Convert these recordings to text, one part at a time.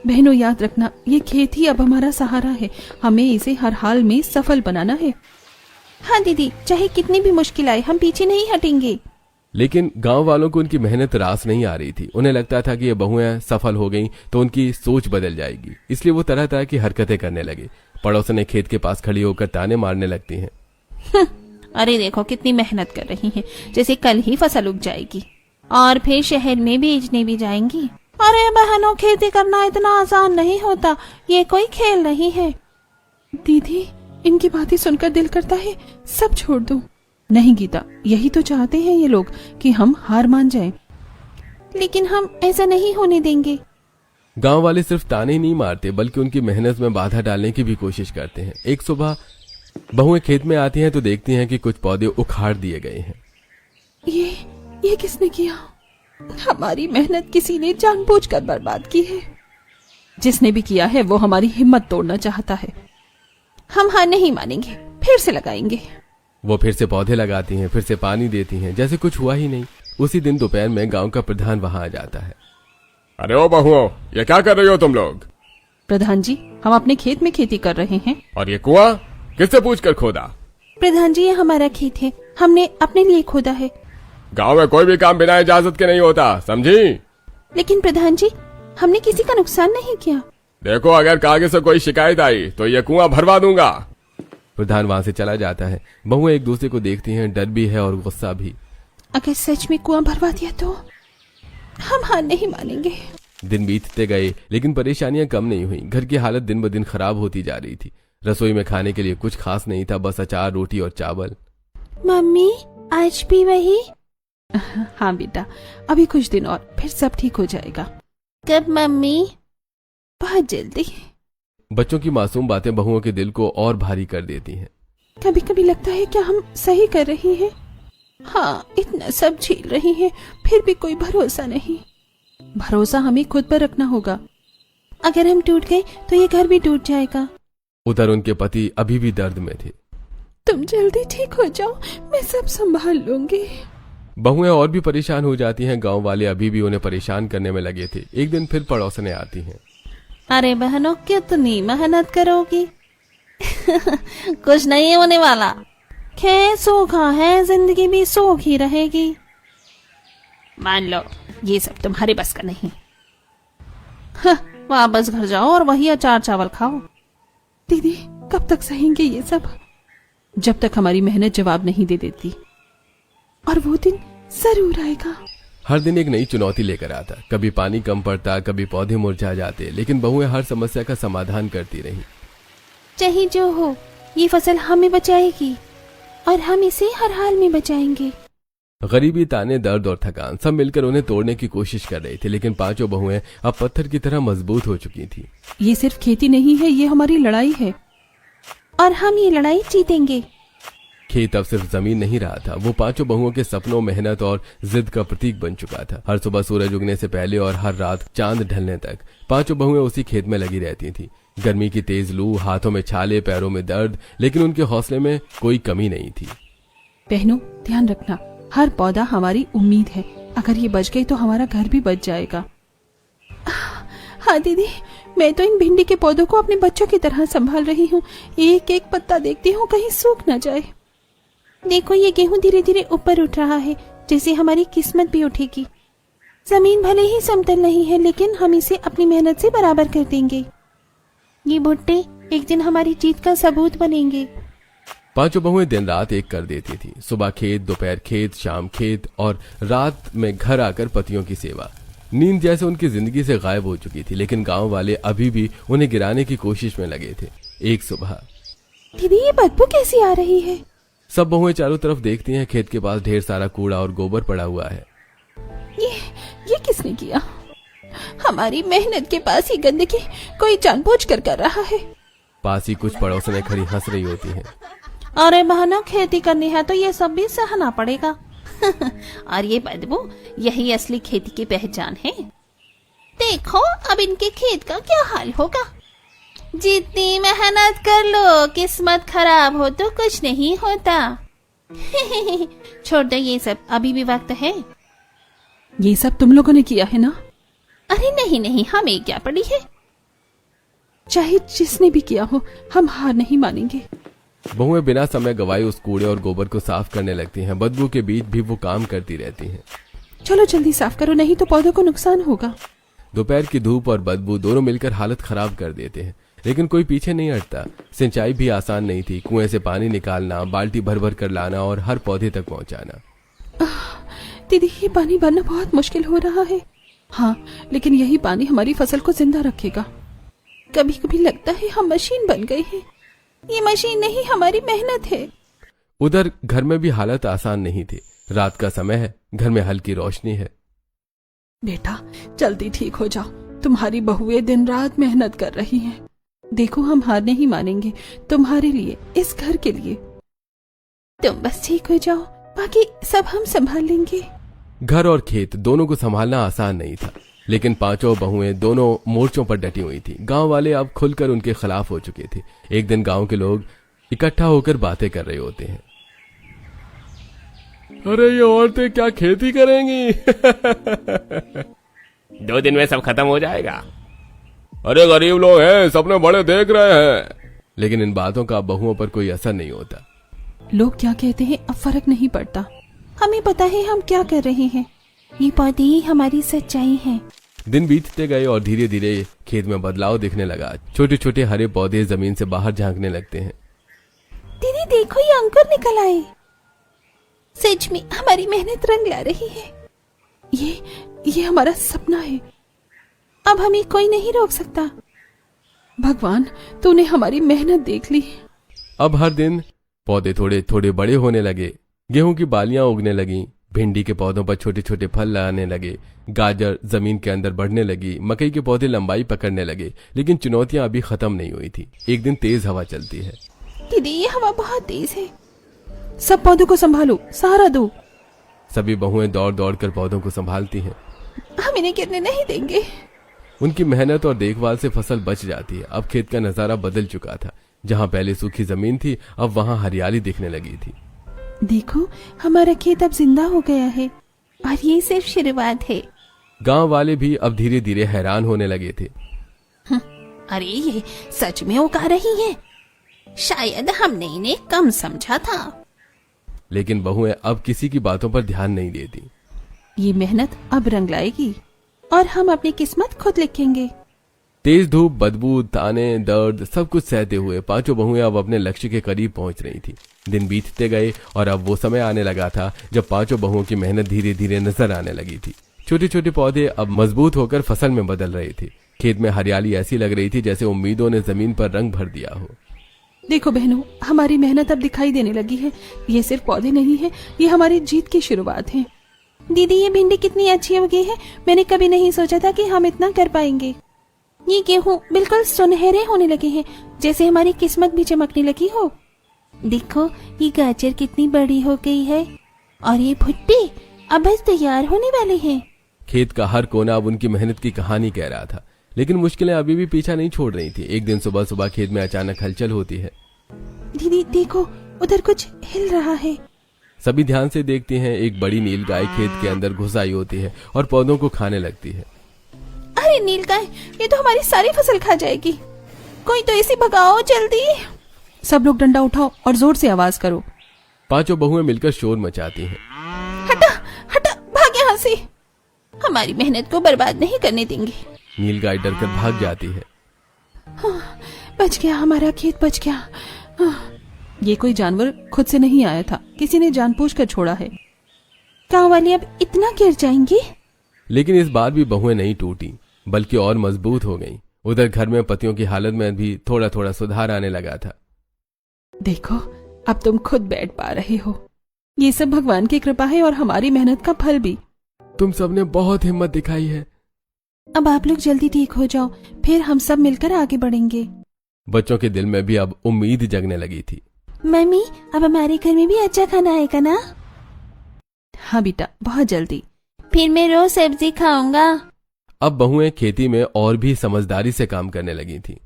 बहनों याद रखना, ये खेत ही अब हमारा सहारा है। हमें इसे हर हाल में सफल बनाना है। हाँ दीदी, चाहे कितनी भी मुश्किल आए हम पीछे नहीं हटेंगे। लेकिन गांव वालों को उनकी मेहनत रास नहीं आ रही थी। उन्हें लगता था कि ये बहुएं सफल हो गईं तो उनकी सोच बदल जाएगी, इसलिए वो तरह तरह की हरकतें करने लगे। पड़ोसने खेत के पास खड़ी होकर ताने मारने लगती हैं। अरे देखो कितनी मेहनत कर रही हैं, जैसे कल ही फसल उग जाएगी और फिर शहर में बेचने भी जाएंगी। अरे बहनों, खेती करना इतना आसान नहीं होता, ये कोई खेल नहीं है। दीदी, इनकी बातें सुनकर दिल करता है सब छोड़ दूं। नहीं गीता, यही तो चाहते हैं ये लोग कि हम हार मान जाएं। लेकिन हम ऐसा नहीं होने देंगे। गांव वाले सिर्फ ताने ही नहीं मारते बल्कि उनकी मेहनत में बाधा डालने की भी कोशिश करते हैं। एक सुबह बहुएं खेत में आती हैं तो देखती हैं कि कुछ पौधे उखाड़ दिए गए हैं। ये किसने किया? हमारी मेहनत किसी ने जानबूझकर बर्बाद की है। जिसने भी किया है वो हमारी हिम्मत तोड़ना चाहता है। हम हार नहीं मानेंगे, फिर से लगाएंगे। वो फिर से पौधे लगाती हैं, फिर से पानी देती हैं, जैसे कुछ हुआ ही नहीं। उसी दिन दोपहर में गांव का प्रधान वहां आ जाता है। अरे ओ बहुओं, ये क्या कर रही हो तुम लोग? प्रधान जी, हम अपने खेत में खेती कर रहे हैं। और ये कुआं किससे पूछकर खोदा? प्रधान जी, ये हमारा खेत है, हमने अपने लिए खोदा है। गांव में कोई भी काम बिना इजाजत के नहीं होता, समझी? लेकिन प्रधान जी, हमने किसी का नुकसान नहीं किया। देखो, अगर आगे से कोई शिकायत आई तो ये कुआं भरवा दूंगा। प्रधान वहां से चला जाता है। बहुएं एक दूसरे को देखती हैं, डर भी है और गुस्सा भी। अगर सच में कुआं भरवा दिया तो हम हार नहीं मानेंगे। दिन बीतते गए लेकिन परेशानियां कम नहीं हुई। घर की हालत दिन ब दिन खराब होती जा रही थी। रसोई में खाने के लिए कुछ खास नहीं था, बस अचार, रोटी और चावल। मम्मी, आज भी वही? हाँ बेटा, अभी कुछ दिन और फिर सब ठीक हो जाएगा। कब मम्मी? बहुत जल्दी। बच्चों की मासूम बातें बहुओं के दिल को और भारी कर देती हैं। कभी कभी लगता है क्या हम सही कर रही हैं? हाँ, इतना सब झेल रही हैं, फिर भी कोई भरोसा नहीं। भरोसा हमें खुद पर रखना होगा। अगर हम टूट गए तो ये घर भी टूट जाएगा। उधर उनके पति अभी भी दर्द में थे। तुम जल्दी ठीक हो जाओ, मैं सब संभाल लूंगी। बहुएं और भी परेशान हो जाती हैं। गांव वाले अभी भी उन्हें परेशान करने में लगे थे। एक दिन फिर पड़ोसने आती हैं। अरे बहनों, कितनी मेहनत करोगी? कुछ नहीं होने वाला, खेत सूखा है, जिंदगी भी सूखी रहेगी। मान लो ये सब तुम्हारे बस का नहीं। वापस घर जाओ और वही अचार चावल खाओ। दीदी, कब तक सहेंगे ये सब? जब तक हमारी मेहनत जवाब नहीं दे देती। और वो दिन जरूर आएगा। हर दिन एक नई चुनौती लेकर आता। कभी पानी कम पड़ता, कभी पौधे मुरझा जाते, लेकिन बहुएं हर समस्या का समाधान करती रही। चाहे जो हो, ये फसल हमें बचाएगी और हम इसे हर हाल में बचाएंगे। गरीबी, ताने, दर्द और थकान सब मिलकर उन्हें तोड़ने की कोशिश कर रही थी, लेकिन पांचों बहुएं अब पत्थर की तरह मजबूत हो चुकी थी। ये सिर्फ खेती नहीं है, ये हमारी लड़ाई है और हम ये लड़ाई जीतेंगे। खेत अब सिर्फ जमीन नहीं रहा था, वो पांचों बहुओं के सपनों, मेहनत और जिद का प्रतीक बन चुका था। हर सुबह सूरज उगने से पहले और हर रात चांद ढलने तक पांचों बहुएं उसी खेत में लगी रहती थी। गर्मी की तेज लू, हाथों में छाले, पैरों में दर्द, लेकिन उनके हौसले में कोई कमी नहीं थी। बहनों, ध्यान रखना, हर पौधा हमारी उम्मीद है। अगर ये बच गई तो हमारा घर भी बच जाएगा। हाँ दीदी, मैं तो इन भिंडी के पौधों को अपने बच्चों की तरह संभाल रही हूँ। एक एक पत्ता देखती हूँ कहीं सूख न जाए। देखो, ये गेहूं धीरे धीरे ऊपर उठ रहा है, जैसे हमारी किस्मत भी उठेगी। जमीन भले ही समतल नहीं है, लेकिन हम इसे अपनी मेहनत से बराबर कर देंगे। ये भुट्टे एक दिन हमारी जीत का सबूत बनेंगे। पांचों बहुएं दिन रात एक कर देती थी। सुबह खेत, दोपहर खेत, शाम खेत और रात में घर आकर पतियों की सेवा। नींद जैसे उनकी जिंदगी से गायब हो चुकी थी, लेकिन गांव वाले अभी भी उन्हें गिराने की कोशिश में लगे थे। एक सुबह, दीदी, ये बदबू कैसी आ रही है? सब बहुएं चारों तरफ देखती हैं। खेत के पास ढेर सारा कूड़ा और गोबर पड़ा हुआ है। ये किसने किया? हमारी मेहनत के पास ही गंदगी कोई जानबूझ कर रहा है। पास ही कुछ पड़ोसने खड़ी हंस रही होती हैं। अरे बहनों, खेती करनी है तो ये सब भी सहना पड़ेगा। और ये बदबू, यही असली खेती की पहचान है। देखो अब इनके खेत का क्या हाल होगा। जितनी मेहनत कर लो, किस्मत खराब हो तो कुछ नहीं होता। छोड़ दो ये सब, अभी भी वक्त है। ये सब तुम लोगों ने किया है ना? अरे नहीं नहीं, हमें क्या पड़ी है। चाहे जिसने भी किया हो, हम हार नहीं मानेंगे। बहुएं बिना समय गवाए उस कूड़े और गोबर को साफ करने लगती हैं। बदबू के बीच भी वो काम करती रहती हैं। चलो जल्दी साफ करो, नहीं तो पौधों को नुकसान होगा। दोपहर की धूप और बदबू दोनों मिलकर हालत खराब कर देते हैं, लेकिन कोई पीछे नहीं हटता। सिंचाई भी आसान नहीं थी। कुएं से पानी निकालना, बाल्टी भर भर कर लाना और हर पौधे तक पहुंचाना। दीदी, ये पानी भरना बहुत मुश्किल हो रहा है। हाँ, लेकिन यही पानी हमारी फसल को जिंदा रखेगा। कभी कभी लगता है हम मशीन बन गए हैं। ये मशीन नहीं, हमारी मेहनत है। उधर घर में भी हालत आसान नहीं थी। रात का समय है, घर में हल्की रोशनी है। बेटा, जल्दी ठीक हो जाओ। तुम्हारी बहुएं दिन रात मेहनत कर रही हैं। देखो, हम हार नहीं मानेंगे, तुम्हारे लिए, इस घर के लिए। तुम बस ठीक हो जाओ, बाकी सब हम संभाल लेंगे। घर और खेत दोनों को संभालना आसान नहीं था, लेकिन पांचों बहुएं दोनों मोर्चों पर डटी हुई थी। गांव वाले अब खुलकर उनके खिलाफ हो चुके थे। एक दिन गांव के लोग इकट्ठा होकर बातें कर रहे होते हैं। अरे ये औरतें क्या खेती करेंगी? 2 दिन में सब खत्म हो जाएगा। अरे गरीब लोग हैं, सपने बड़े देख रहे हैं। लेकिन इन बातों का बहुओं पर कोई असर नहीं होता। लोग क्या कहते हैं अब फर्क नहीं पड़ता। हमें पता है हम क्या कर रहे हैं। ये पौधे ही हमारी सच्चाई है। दिन बीतते गए और धीरे धीरे खेत में बदलाव दिखने लगा। छोटे छोटे हरे पौधे जमीन से बाहर झांकने लगते हैं। दीदी देखो, ये अंकुर निकल आए। सच में हमारी मेहनत रंग ला रही है। ये हमारा सपना है। अब हमें कोई नहीं रोक सकता। भगवान, तूने हमारी मेहनत देख ली। अब हर दिन पौधे थोड़े थोड़े बड़े होने लगे। गेहूं की बालियां उगने लगीं। भिंडी के पौधों पर छोटे छोटे फल आने लगे। गाजर जमीन के अंदर बढ़ने लगी। मकई के पौधे लंबाई पकड़ने लगे। लेकिन चुनौतियां अभी खत्म नहीं हुई थी। एक दिन तेज हवा चलती है। दीदी, ये हवा बहुत तेज है। सब पौधों को संभालो, सहारा दो। सभी बहुएं दौड़ दौड़ कर पौधों को संभालती हैं। हम इन्हें गिरने नहीं देंगे। उनकी मेहनत और देखभाल से फसल बच जाती है। अब खेत का नजारा बदल चुका था। जहां पहले सूखी जमीन थी, अब वहां हरियाली दिखने लगी थी। देखो, हमारा खेत अब जिंदा हो गया है और ये सिर्फ शुरुआत है। गांव वाले भी अब धीरे धीरे हैरान होने लगे थे। अरे, ये सच में उगा रही है। शायद हमने इन्हें कम समझा था। लेकिन बहुएं अब किसी की बातों पर ध्यान नहीं देती। ये मेहनत अब रंग लाएगी और हम अपनी किस्मत खुद लिखेंगे। तेज धूप, बदबू, ताने, दर्द सब कुछ सहते हुए पांचों बहुएं अब अपने लक्ष्य के करीब पहुंच रही थी। दिन बीतते गए और अब वो समय आने लगा था जब पांचों बहुओं की मेहनत धीरे धीरे नजर आने लगी थी। छोटे छोटे पौधे अब मजबूत होकर फसल में बदल रहे थे। खेत में हरियाली ऐसी लग रही थी जैसे उम्मीदों ने जमीन पर रंग भर दिया हो। देखो बहनों, हमारी मेहनत अब दिखाई देने लगी है। ये सिर्फ पौधे नहीं है, ये हमारी जीत की शुरुआत है। दीदी, ये भिंडी कितनी अच्छी उगी है। मैंने कभी नहीं सोचा था कि हम इतना कर पाएंगे। ये गेहूं बिल्कुल सुनहरे होने लगे हैं, जैसे हमारी किस्मत भी चमकने लगी हो। देखो, ये गाजर कितनी बड़ी हो गई है और ये भुट्टे अब बस तैयार होने वाले हैं। खेत का हर कोना अब उनकी मेहनत की कहानी कह रहा था। लेकिन मुश्किलें अभी भी पीछा नहीं छोड़ रही थी। एक दिन सुबह सुबह खेत में अचानक हलचल होती है। दीदी देखो, उधर कुछ हिल रहा है। सभी ध्यान से देखते हैं। एक बड़ी नीलगाय खेत के अंदर घुस आई होती है और पौधों को खाने लगती है। अरे नीलगाय, ये तो हमारी सारी फसल खा जाएगी। कोई तो इसे भगाओ जल्दी। सब लोग डंडा उठाओ और जोर से आवाज करो। पांचों बहुएं मिलकर शोर मचाती हैं। हटा हटा, भाग यहाँ से। हमारी मेहनत को बर्बाद नहीं करने देंगे। नीलगाय डरकर भाग जाती है। बच गया, हमारा खेत बच गया। ये कोई जानवर खुद से नहीं आया था, किसी ने जानबूझकर छोड़ा है। गांव वाले अब इतना गिर जाएंगे। लेकिन इस बार भी बहुएं नहीं टूटी, बल्कि और मजबूत हो गईं। उधर घर में पतियों की हालत में भी थोड़ा थोड़ा सुधार आने लगा था। देखो, अब तुम खुद बैठ पा रहे हो। ये सब भगवान की कृपा है और हमारी मेहनत का फल भी। तुम सबने बहुत हिम्मत दिखाई है। अब आप लोग जल्दी ठीक हो जाओ, फिर हम सब मिलकर आगे बढ़ेंगे। बच्चों के दिल में भी अब उम्मीद जगने लगी थी। मम्मी, अब हमारे घर में भी अच्छा खाना आएगा ना? हाँ बेटा, बहुत जल्दी। फिर मैं रोज सब्जी खाऊंगा। अब बहुएं खेती में और भी समझदारी से काम करने लगी थी।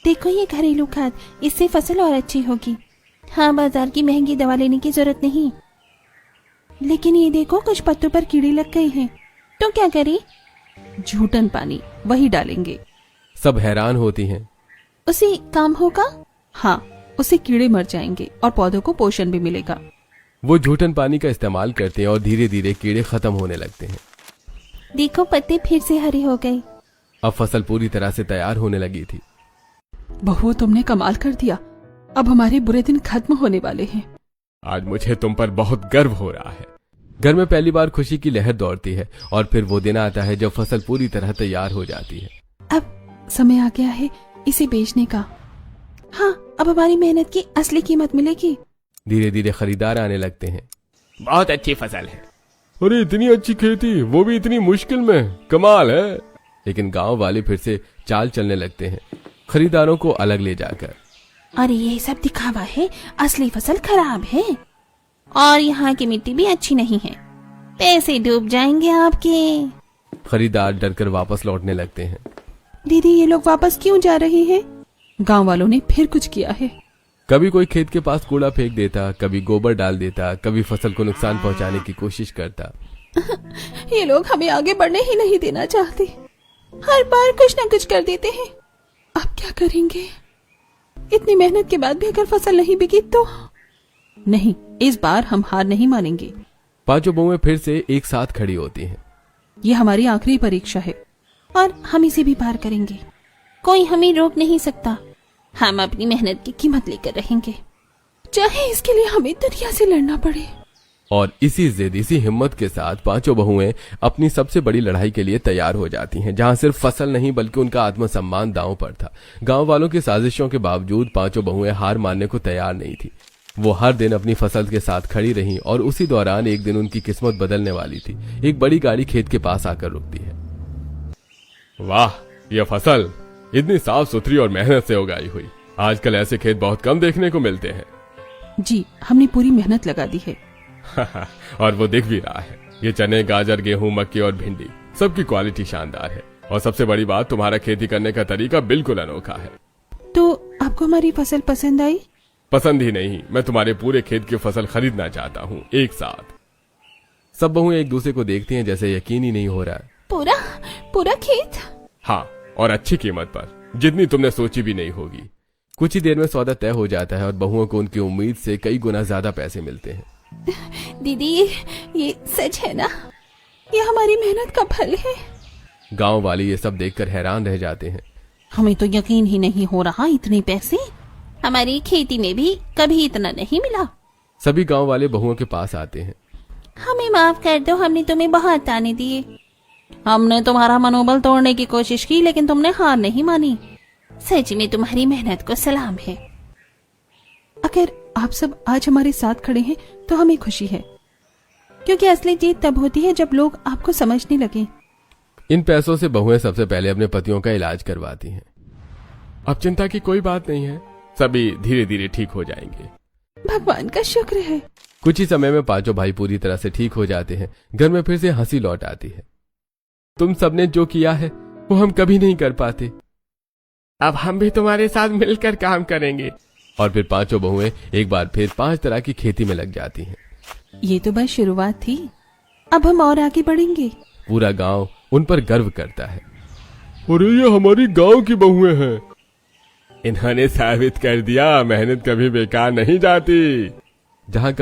देखो, ये घरेलू खाद, इससे फसल और अच्छी होगी। हाँ, बाजार की महंगी दवा लेने की जरूरत नहीं। लेकिन ये देखो, कुछ पत्तों पर कीड़े लग गए हैं, तो क्या करें? झूठन पानी वही डालेंगे। सब हैरान होती हैं। उसे काम होगा? हाँ, उससे कीड़े मर जाएंगे और पौधों को पोषण भी मिलेगा। वो झूठन पानी का इस्तेमाल करते हैं और धीरे धीरे कीड़े खत्म होने लगते हैं। देखो, पत्ते फिर से हरे हो गए। अब फसल पूरी तरह से तैयार होने लगी थी। बहू, तुमने कमाल कर दिया। अब हमारे बुरे दिन खत्म होने वाले हैं। आज मुझे तुम पर बहुत गर्व हो रहा है। घर में पहली बार खुशी की लहर दौड़ती है और फिर वो दिन आता है जब फसल पूरी तरह तैयार हो जाती है। अब समय आ गया है इसे बेचने का। हाँ, अब हमारी मेहनत की असली कीमत मिलेगी। धीरे धीरे खरीदार आने लगते हैं। बहुत अच्छी फसल है। अरे इतनी अच्छी खेती, वो भी इतनी मुश्किल में, कमाल है। लेकिन गांव वाले फिर से चाल चलने लगते हैं, खरीदारों को अलग ले जाकर। अरे ये सब दिखावा है, असली फसल खराब है और यहाँ की मिट्टी भी अच्छी नहीं है। पैसे डूब जाएंगे आपके। खरीदार डरकर वापस लौटने लगते हैं। दीदी, ये लोग वापस क्यों जा रहे हैं? गांव वालों ने फिर कुछ किया है। कभी कोई खेत के पास कूड़ा फेंक देता, कभी गोबर डाल देता, कभी फसल को नुकसान पहुंचाने की कोशिश करता। ये लोग हमें आगे बढ़ने ही नहीं देना चाहते। हर बार कुछ न कुछ कर देते हैं। अब क्या करेंगे? इतनी मेहनत के बाद भी अगर फसल नहीं बिकी तो? नहीं, इस बार हम हार नहीं मानेंगे। पांचों बहुएं फिर से एक साथ खड़ी होती हैं। ये हमारी आखिरी परीक्षा है और हम इसे भी पार करेंगे। कोई हमें रोक नहीं सकता। हम अपनी मेहनत की कीमत लेकर रहेंगे, चाहे इसके लिए हमें दुनिया से लड़ना पड़े। और इसी जिद, इसी हिम्मत के साथ पांचों बहुएं अपनी सबसे बड़ी लड़ाई के लिए तैयार हो जाती हैं, जहां सिर्फ फसल नहीं बल्कि उनका आत्मसम्मान दांव पर था। गांव वालों की साजिशों के बावजूद पांचों बहुएं हार मानने को तैयार नहीं थी। वो हर दिन अपनी फसल के साथ खड़ी रहीं और उसी दौरान एक दिन उनकी किस्मत बदलने वाली थी। एक बड़ी गाड़ी खेत के पास आकर रुकती है। वाह, यह फसल इतनी साफ सुथरी और मेहनत से उगाई हुई। आजकल ऐसे खेत बहुत कम देखने को मिलते हैं। जी, हमने पूरी मेहनत लगा दी है। और वो दिख भी रहा है। ये चने, गाजर, गेहूं, मक्की और भिंडी, सबकी क्वालिटी शानदार है। और सबसे बड़ी बात, तुम्हारा खेती करने का तरीका बिल्कुल अनोखा है। तो आपको हमारी फसल पसंद आई? पसंद ही नहीं, मैं तुम्हारे पूरे खेत की फसल खरीदना चाहता हूँ एक साथ। सब बहुएं एक दूसरे को देखती हैं जैसे यकीन ही नहीं हो रहा। पूरा पूरा खेत? हाँ, और अच्छी कीमत पर, जितनी तुमने सोची भी नहीं होगी। कुछ ही देर में सौदा तय हो जाता है और बहुओं को उनकी उम्मीद से कई गुना ज्यादा पैसे मिलते हैं। दीदी, ये सच है ना? ये हमारी मेहनत का फल है। गांव वाले ये सब देखकर हैरान रह जाते हैं। हमें तो यकीन ही नहीं हो रहा, इतने पैसे हमारी खेती में भी कभी इतना नहीं मिला। सभी गांव वाले बहुओं के पास आते हैं। हमें माफ कर दो, हमने तुम्हें बहुत ताने दिए। हमने तुम्हारा मनोबल तोड़ने की कोशिश की, लेकिन तुमने हार नहीं मानी। सच में तुम्हारी मेहनत को सलाम है। अगर आप सब आज हमारे साथ खड़े हैं तो हमें खुशी है, क्योंकि असली जीत तब होती है जब लोग आपको समझने लगे। इन पैसों से बहुएं सबसे पहले अपने पतियों का इलाज करवाती हैं। अब चिंता की कोई बात नहीं है, सभी धीरे धीरे ठीक हो जाएंगे। भगवान का शुक्र है। कुछ ही समय में पांचों भाई पूरी तरह से ठीक हो जाते हैं। घर में फिर से हंसी लौट आती है। तुम सबने जो किया है वो हम कभी नहीं कर पाते। अब हम भी तुम्हारे साथ मिलकर काम करेंगे। और फिर पांचों बहुएं एक बार फिर 5 तरह की खेती में लग जाती हैं। ये तो बस शुरुआत थी, अब हम और आगे बढ़ेंगे। पूरा गांव उन पर गर्व करता है। अरे ये हमारी गांव की बहुएं हैं। इन्होंने साबित कर दिया, मेहनत कभी बेकार नहीं जाती। जहां कभी